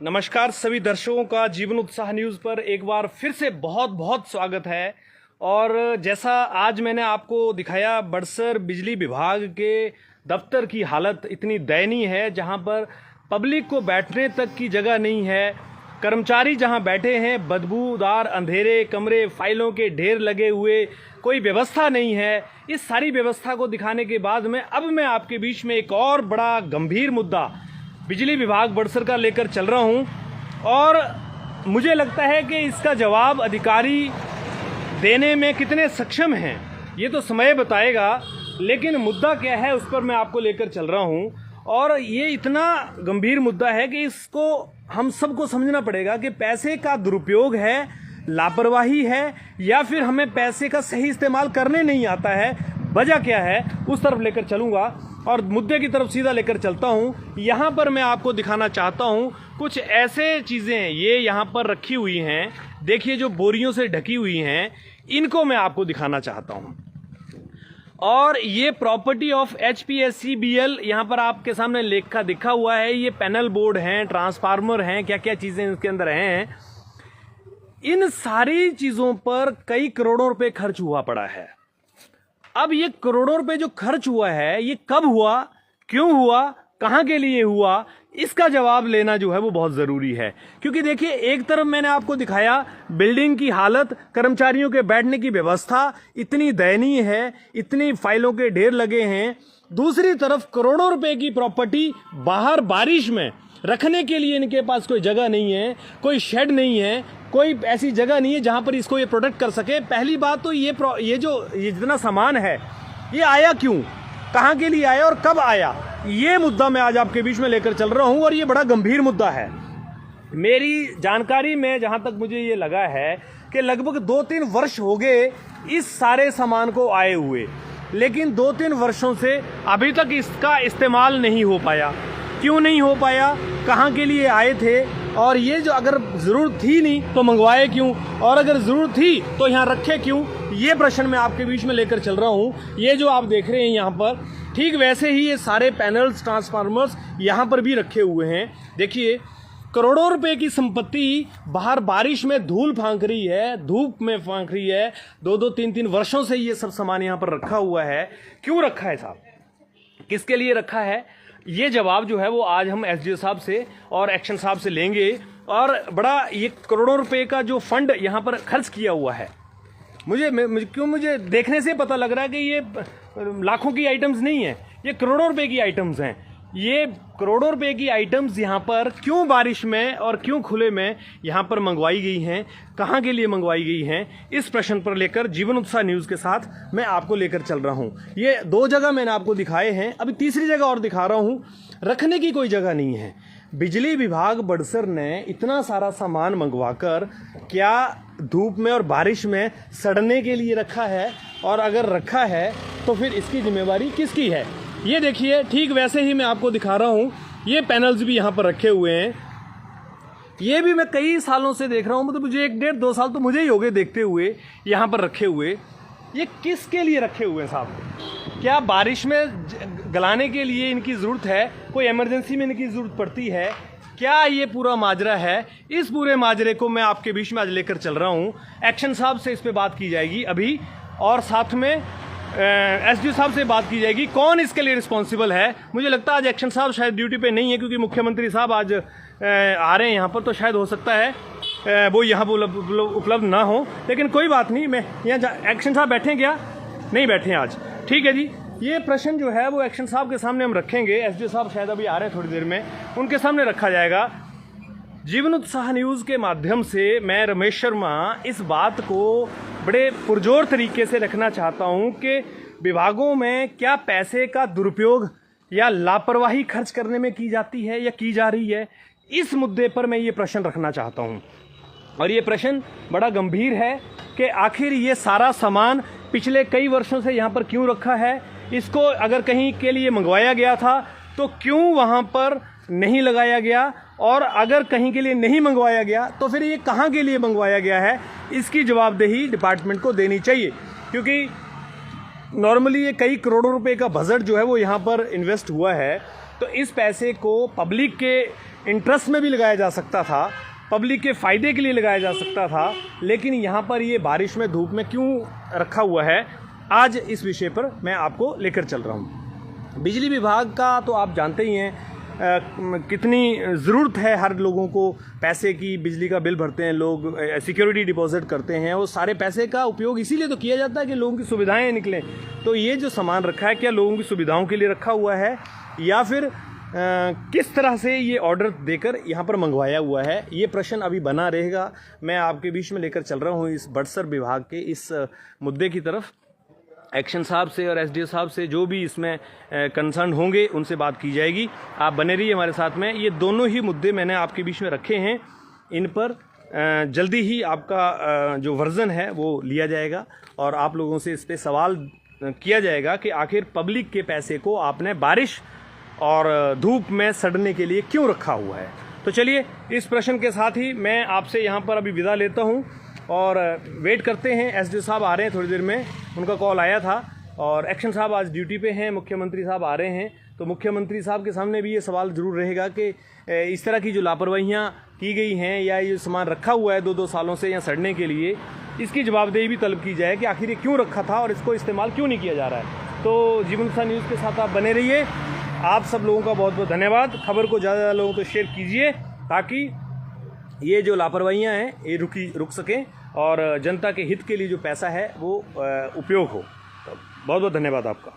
नमस्कार सभी दर्शकों का जीवन उत्साह न्यूज़ पर एक बार फिर से बहुत बहुत स्वागत है। और जैसा आज मैंने आपको दिखाया, बड़सर बिजली विभाग के दफ्तर की हालत इतनी दयनीय है जहां पर पब्लिक को बैठने तक की जगह नहीं है। कर्मचारी जहां बैठे हैं, बदबूदार अंधेरे कमरे, फाइलों के ढेर लगे हुए, कोई व्यवस्था नहीं है। इस सारी व्यवस्था को दिखाने के बाद में अब मैं आपके बीच में एक और बड़ा गंभीर मुद्दा बिजली विभाग बड़सर का लेकर चल रहा हूं और मुझे लगता है कि इसका जवाब अधिकारी देने में कितने सक्षम हैं ये तो समय बताएगा, लेकिन मुद्दा क्या है उस पर मैं आपको लेकर चल रहा हूं। और ये इतना गंभीर मुद्दा है कि इसको हम सबको समझना पड़ेगा कि पैसे का दुरुपयोग है, लापरवाही है, या फिर हमें पैसे का सही इस्तेमाल करने नहीं आता है। वजह क्या है उस तरफ लेकर चलूंगा और मुद्दे की तरफ सीधा लेकर चलता हूं। यहां पर मैं आपको दिखाना चाहता हूं कुछ ऐसे चीजें ये यहां पर रखी हुई हैं, देखिए जो बोरियों से ढकी हुई हैं, इनको मैं आपको दिखाना चाहता हूं। और ये प्रॉपर्टी ऑफ HPSCBL यहाँ पर आपके सामने लेखा दिखा हुआ है। ये पैनल बोर्ड हैं, ट्रांसफार्मर हैं, क्या क्या चीजें इसके अंदर हैं। इन सारी चीजों पर कई करोड़ों रुपए खर्च हुआ पड़ा है। अब ये करोड़ों रुपए जो खर्च हुआ है, ये कब हुआ, क्यों हुआ, कहां के लिए हुआ, इसका जवाब लेना जो है वो बहुत जरूरी है। क्योंकि देखिए, एक तरफ मैंने आपको दिखाया बिल्डिंग की हालत, कर्मचारियों के बैठने की व्यवस्था इतनी दयनीय है, इतनी फाइलों के ढेर लगे हैं। दूसरी तरफ करोड़ों रुपए की प्रॉपर्टी बाहर बारिश में रखने के लिए इनके पास कोई जगह नहीं है, कोई शेड नहीं है, कोई ऐसी जगह नहीं है जहां पर इसको ये प्रोटेक्ट कर सके। पहली बात तो ये जितना सामान है ये आया क्यों, कहां के लिए आया और कब आया, ये मुद्दा मैं आज आपके बीच में लेकर चल रहा हूं। और ये बड़ा गंभीर मुद्दा है। मेरी जानकारी में जहां तक मुझे ये लगा है कि लगभग 2-3 वर्ष हो गए इस सारे सामान को आए हुए, लेकिन 2-3 वर्षों से अभी तक इसका इस्तेमाल नहीं हो पाया। क्यों नहीं हो पाया, कहां के लिए आए थे, और ये जो अगर जरूरत थी नहीं तो मंगवाए क्यों, और अगर जरूरत थी तो यहां रखे क्यों, ये प्रश्न मैं आपके बीच में लेकर चल रहा हूं। ये जो आप देख रहे हैं यहां पर, ठीक वैसे ही ये सारे पैनल्स, ट्रांसफार्मर्स यहां पर भी रखे हुए हैं। देखिए, करोड़ों रुपए की संपत्ति बाहर बारिश में धूल फांक रही है, धूप में फांक रही है। 2-2, 3-3 वर्षों से ये सब सामान यहां पर रखा हुआ है। क्यों रखा है साहब, किसके लिए रखा है, ये जवाब जो है वो आज हम SDO साहब से और एक्शन साहब से लेंगे। और बड़ा ये करोड़ों रुपए का जो फंड यहाँ पर खर्च किया हुआ है, मुझे देखने से पता लग रहा है कि ये लाखों की आइटम्स नहीं है, ये करोड़ों रुपए की आइटम्स हैं। ये करोड़ों रुपए की आइटम्स यहाँ पर क्यों बारिश में और क्यों खुले में यहाँ पर मंगवाई गई हैं, कहाँ के लिए मंगवाई गई हैं, इस प्रश्न पर लेकर जीवन उत्साह न्यूज़ के साथ मैं आपको लेकर चल रहा हूँ। ये 2 जगह मैंने आपको दिखाए हैं, अभी तीसरी जगह और दिखा रहा हूँ। रखने की कोई जगह नहीं है। बिजली विभाग बड़सर ने इतना सारा सामान मंगवाकर क्या धूप में और बारिश में सड़ने के लिए रखा है, और अगर रखा है तो फिर इसकी जिम्मेवारी किसकी है। ये देखिए, ठीक वैसे ही मैं आपको दिखा रहा हूँ, ये पैनल्स भी यहाँ पर रखे हुए हैं। ये भी मैं कई सालों से देख रहा हूँ, मतलब मुझे 1-1.5-2 साल तो मुझे ही हो गए देखते हुए यहाँ पर रखे हुए। ये किसके लिए रखे हुए हैं साहब, क्या बारिश में गलाने के लिए इनकी ज़रूरत है, कोई इमरजेंसी में इनकी ज़रूरत पड़ती है, क्या ये पूरा माजरा है। इस पूरे माजरे को मैं आपके बीच में आज लेकर चल रहा हूँ। एक्शन साहब से इस पर बात की जाएगी अभी, और साथ में SDO साहब से बात की जाएगी कौन इसके लिए रिस्पॉन्सिबल है। मुझे लगता है आज एक्शन साहब शायद ड्यूटी पे नहीं है, क्योंकि मुख्यमंत्री साहब आज आ रहे हैं यहाँ पर, तो शायद हो सकता है वो यहाँ पर उपलब्ध ना हो। लेकिन कोई बात नहीं, मैं यहाँ एक्शन साहब बैठे क्या, नहीं बैठे आज, ठीक है जी। ये प्रश्न जो है वो एक्शन साहब के सामने हम रखेंगे। SDO साहब शायद अभी आ रहे हैं थोड़ी देर में, उनके सामने रखा जाएगा। जीवन उत्साह न्यूज़ के माध्यम से मैं रमेश शर्मा इस बात को बड़े पुरजोर तरीके से रखना चाहता हूं कि विभागों में क्या पैसे का दुरुपयोग या लापरवाही खर्च करने में की जाती है या की जा रही है। इस मुद्दे पर मैं ये प्रश्न रखना चाहता हूं, और ये प्रश्न बड़ा गंभीर है कि आखिर ये सारा सामान पिछले कई वर्षों से यहाँ पर क्यों रखा है। इसको अगर कहीं के लिए मंगवाया गया था तो क्यों वहाँ पर नहीं लगाया गया, और अगर कहीं के लिए नहीं मंगवाया गया तो फिर ये कहाँ के लिए मंगवाया गया है, इसकी जवाबदेही डिपार्टमेंट को देनी चाहिए। क्योंकि नॉर्मली ये कई करोड़ों रुपए का बजट जो है वो यहाँ पर इन्वेस्ट हुआ है, तो इस पैसे को पब्लिक के इंटरेस्ट में भी लगाया जा सकता था, पब्लिक के फ़ायदे के लिए लगाया जा सकता था, लेकिन यहाँ पर ये बारिश में धूप में क्यों रखा हुआ है, आज इस विषय पर मैं आपको लेकर चल रहा हूँ। बिजली विभाग का तो आप जानते ही हैं कितनी ज़रूरत है हर लोगों को पैसे की। बिजली का बिल भरते हैं लोग, सिक्योरिटी डिपॉजिट करते हैं, वो सारे पैसे का उपयोग इसीलिए तो किया जाता है कि लोगों की सुविधाएं निकलें। तो ये जो सामान रखा है, क्या लोगों की सुविधाओं के लिए रखा हुआ है या फिर किस तरह से ये ऑर्डर देकर यहाँ पर मंगवाया हुआ है, ये प्रश्न अभी बना रहेगा। मैं आपके बीच में लेकर चल रहा हूँ इस बड़सर विभाग के इस मुद्दे की तरफ। एक्शन साहब से और एसडीओ साहब से जो भी इसमें कंसर्न होंगे उनसे बात की जाएगी। आप बने रहिए हमारे साथ में। ये दोनों ही मुद्दे मैंने आपके बीच में रखे हैं, इन पर जल्दी ही आपका जो वर्जन है वो लिया जाएगा और आप लोगों से इस पर सवाल किया जाएगा कि आखिर पब्लिक के पैसे को आपने बारिश और धूप में सड़ने के लिए क्यों रखा हुआ है। तो चलिए, इस प्रश्न के साथ ही मैं आपसे यहाँ पर अभी विदा लेता हूँ और वेट करते हैं। एसडीओ साहब आ रहे हैं थोड़ी देर में, उनका कॉल आया था, और एक्शन साहब आज ड्यूटी पे हैं, मुख्यमंत्री साहब आ रहे हैं, तो मुख्यमंत्री साहब के सामने भी ये सवाल ज़रूर रहेगा कि इस तरह की जो लापरवाहियाँ की गई हैं या ये सामान रखा हुआ है 2-2 सालों से यहाँ सड़ने के लिए, इसकी जवाबदेही भी तलब की जाए कि आखिर ये क्यों रखा था और इसको इस्तेमाल क्यों नहीं किया जा रहा है। तो जीवन उत्साह न्यूज़ के साथ आप बने रहिए। आप सब लोगों का बहुत बहुत धन्यवाद। खबर को ज़्यादा लोगों को शेयर कीजिए ताकि ये जो लापरवाहियाँ हैं ये रुक सकें और जनता के हित के लिए जो पैसा है वो उपयोग हो। तो बहुत बहुत धन्यवाद आपका।